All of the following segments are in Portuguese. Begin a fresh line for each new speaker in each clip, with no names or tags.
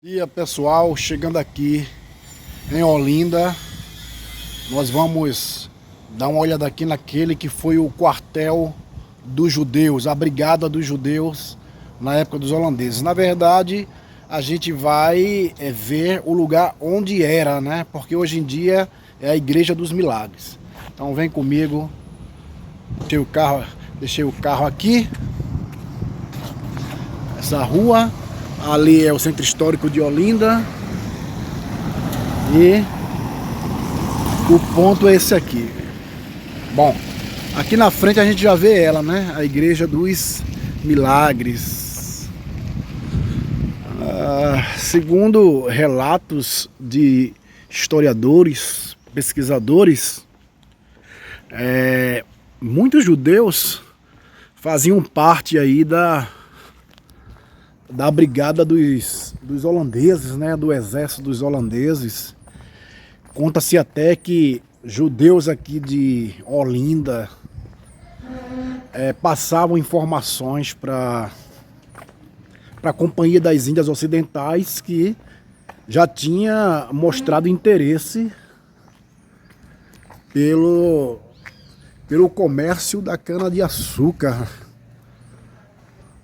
Dia pessoal, chegando aqui em Olinda, nós vamos dar uma olhada aqui naquele que foi o quartel dos judeus, a brigada dos judeus na época dos holandeses. Na verdade, a gente vai ver o lugar onde era, né? Porque hoje em dia é a Igreja dos Milagres. Então vem comigo. Deixei o carro aqui. Essa rua. Ali é o Centro Histórico de Olinda. E o ponto é esse aqui. Bom, aqui na frente a gente já vê ela, né? A Igreja dos Milagres. Segundo relatos de historiadores, pesquisadores, muitos judeus faziam parte aí da brigada dos holandeses, né, do exército dos holandeses. Conta-se até que judeus aqui de Olinda passavam informações para a Companhia das Índias Ocidentais, que já tinha mostrado interesse pelo comércio da cana-de-açúcar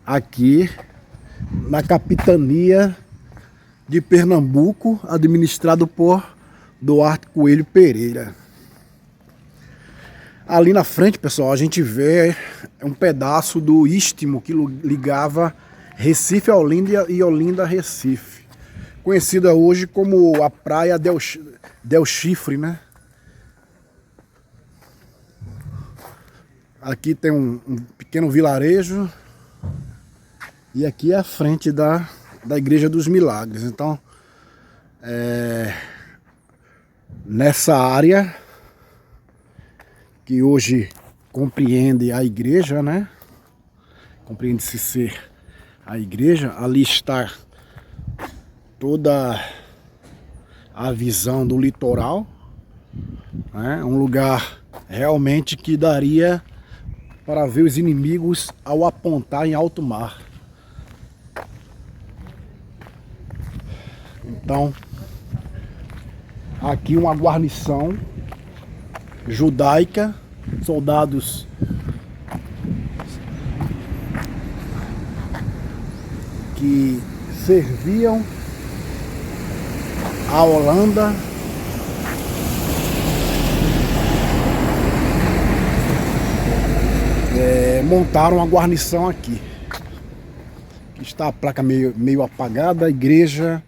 aqui na capitania de Pernambuco, administrado por Duarte Coelho Pereira. Ali na frente, pessoal, a gente vê um pedaço do istmo que ligava Recife a Olinda e Olinda a Recife, conhecida hoje como a Praia del Chifre, né? Aqui tem um pequeno vilarejo. E aqui é a frente da Igreja dos Milagres. Então, nessa área que hoje compreende a igreja, né? Compreende-se ser a igreja. Ali está toda a visão do litoral, né? Um lugar realmente que daria para ver os inimigos ao apontar em alto mar. Então, aqui uma guarnição judaica, soldados que serviam a Holanda, montaram uma guarnição aqui. Aqui está a placa meio apagada, a Igreja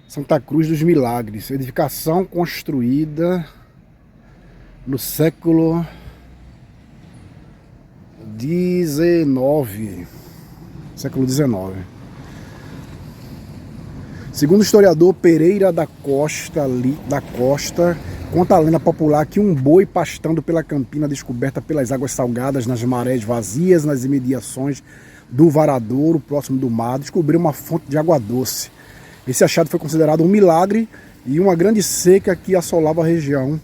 Santa Cruz dos Milagres, edificação construída no século XIX. Segundo o historiador Pereira da Costa, conta a lenda popular que um boi pastando pela campina descoberta pelas águas salgadas nas marés vazias, nas imediações do Varadouro, próximo do mar, descobriu uma fonte de água doce. Esse achado foi considerado um milagre e uma grande seca que assolava a região.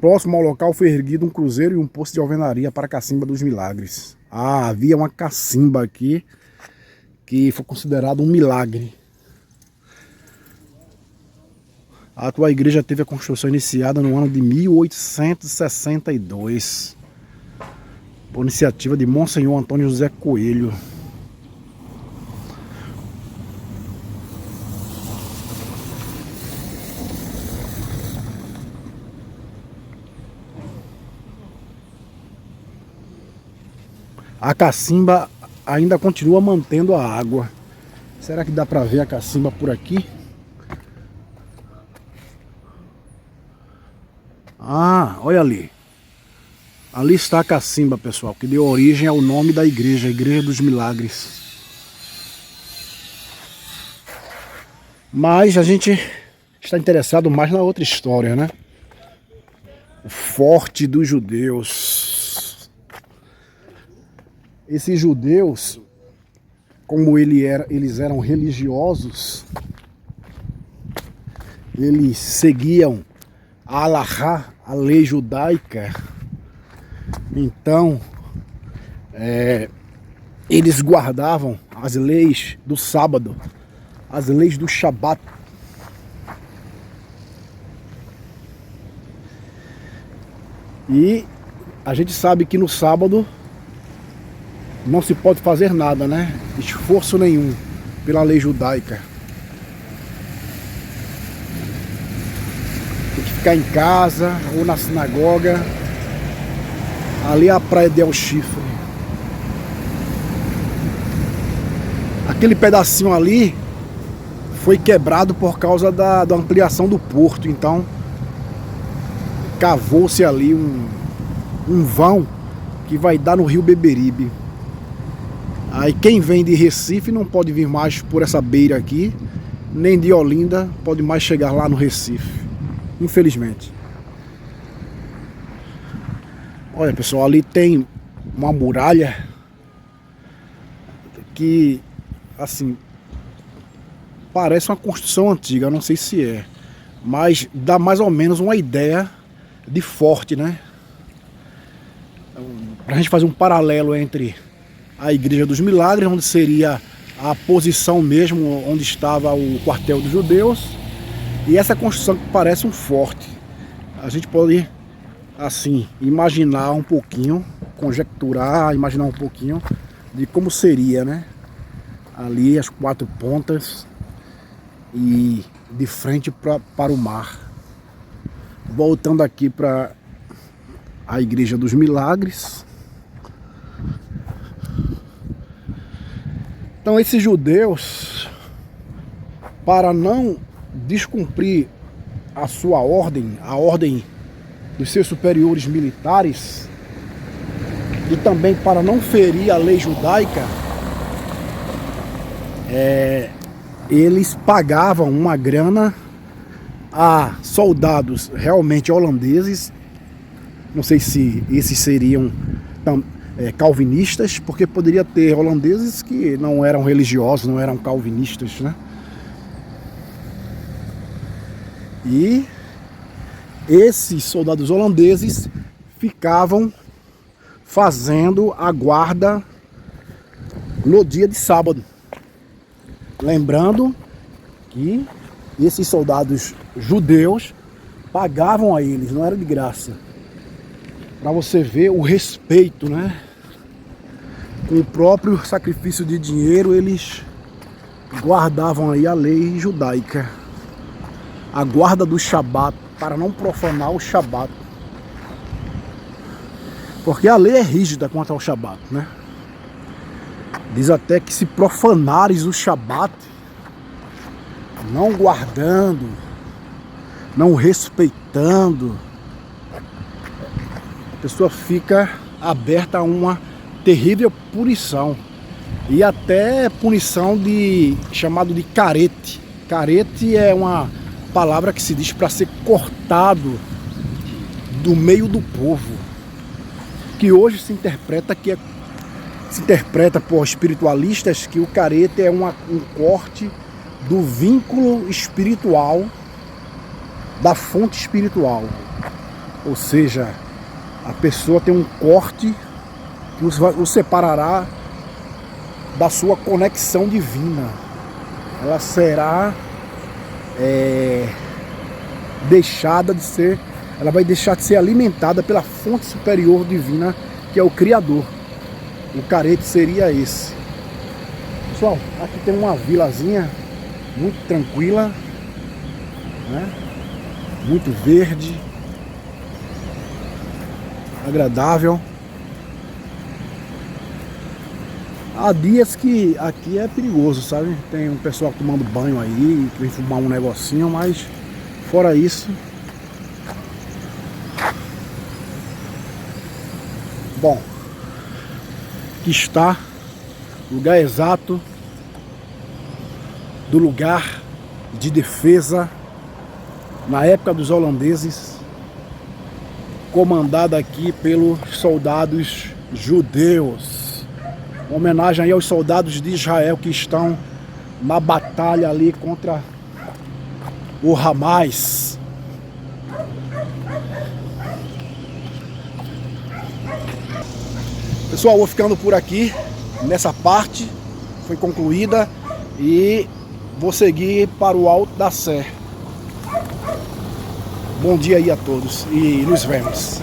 Próximo ao local foi erguido um cruzeiro e um poço de alvenaria para a Cacimba dos Milagres. Havia uma cacimba aqui que foi considerado um milagre. A atual igreja teve a construção iniciada no ano de 1862, por iniciativa de Monsenhor Antônio José Coelho. A cacimba ainda continua mantendo a água. Será que dá para ver a cacimba por aqui? Olha ali. Ali está a cacimba, pessoal, que deu origem ao nome da igreja, a Igreja dos Milagres. Mas a gente está interessado mais na outra história, né? O Forte dos Judeus. Esses judeus, como eles eram religiosos, eles seguiam a Alahá, a lei judaica. Então, eles guardavam as leis do sábado, as leis do Shabat. E a gente sabe que no sábado não se pode fazer nada, né? Esforço nenhum pela lei judaica. Tem que ficar em casa ou na sinagoga. Ali é a praia de El Chifre. Aquele pedacinho ali foi quebrado por causa da ampliação do porto. Então cavou-se ali um vão que vai dar no rio Beberibe. Aí quem vem de Recife não pode vir mais por essa beira aqui, nem de Olinda pode mais chegar lá no Recife, infelizmente. Olha, pessoal, ali tem uma muralha que, assim, parece uma construção antiga, não sei se é, mas dá mais ou menos uma ideia de forte, né? Pra gente fazer um paralelo entre a Igreja dos Milagres, onde seria a posição mesmo onde estava o quartel dos judeus, e essa construção que parece um forte. A gente pode, assim, imaginar um pouquinho, conjecturar, imaginar um pouquinho de como seria, né? Ali as quatro pontas e de frente para o mar. Voltando aqui para a Igreja dos Milagres. Então esses judeus, para não descumprir a sua ordem, a ordem dos seus superiores militares, e também para não ferir a lei judaica, eles pagavam uma grana a soldados realmente holandeses. Não sei se esses seriam calvinistas, porque poderia ter holandeses que não eram religiosos, não eram calvinistas, né? E esses soldados holandeses ficavam fazendo a guarda no dia de sábado. Lembrando que esses soldados judeus pagavam a eles, não era de graça. Para você ver o respeito, né? Com o próprio sacrifício de dinheiro, eles guardavam aí a lei judaica. A guarda do Shabat, para não profanar o Shabat. Porque a lei é rígida quanto ao Shabat, né? Diz até que se profanares o Shabat, não guardando, não respeitando, a pessoa fica aberta a uma terrível punição. E até punição chamado de carete. Carete é uma palavra que se diz para ser cortado do meio do povo. Que hoje se interpreta por espiritualistas que o carete é um corte do vínculo espiritual, da fonte espiritual. Ou seja, a pessoa tem um corte que o separará da sua conexão divina. Ela será deixada de ser, ela vai deixar de ser alimentada pela fonte superior divina, que é o Criador. O carete seria esse. Pessoal, aqui tem uma vilazinha muito tranquila, né? Muito verde, agradável. Há dias que aqui é perigoso, sabe? Tem um pessoal tomando banho aí, que vem fumar um negocinho, mas fora isso, bom, aqui está o lugar exato do lugar de defesa na época dos holandeses, comandado aqui pelos soldados judeus. Uma homenagem aí aos soldados de Israel que estão na batalha ali contra o Hamas. Pessoal, vou ficando por aqui. Nessa parte foi concluída e vou seguir para o Alto da Sé. Bom dia aí a todos e nos vemos.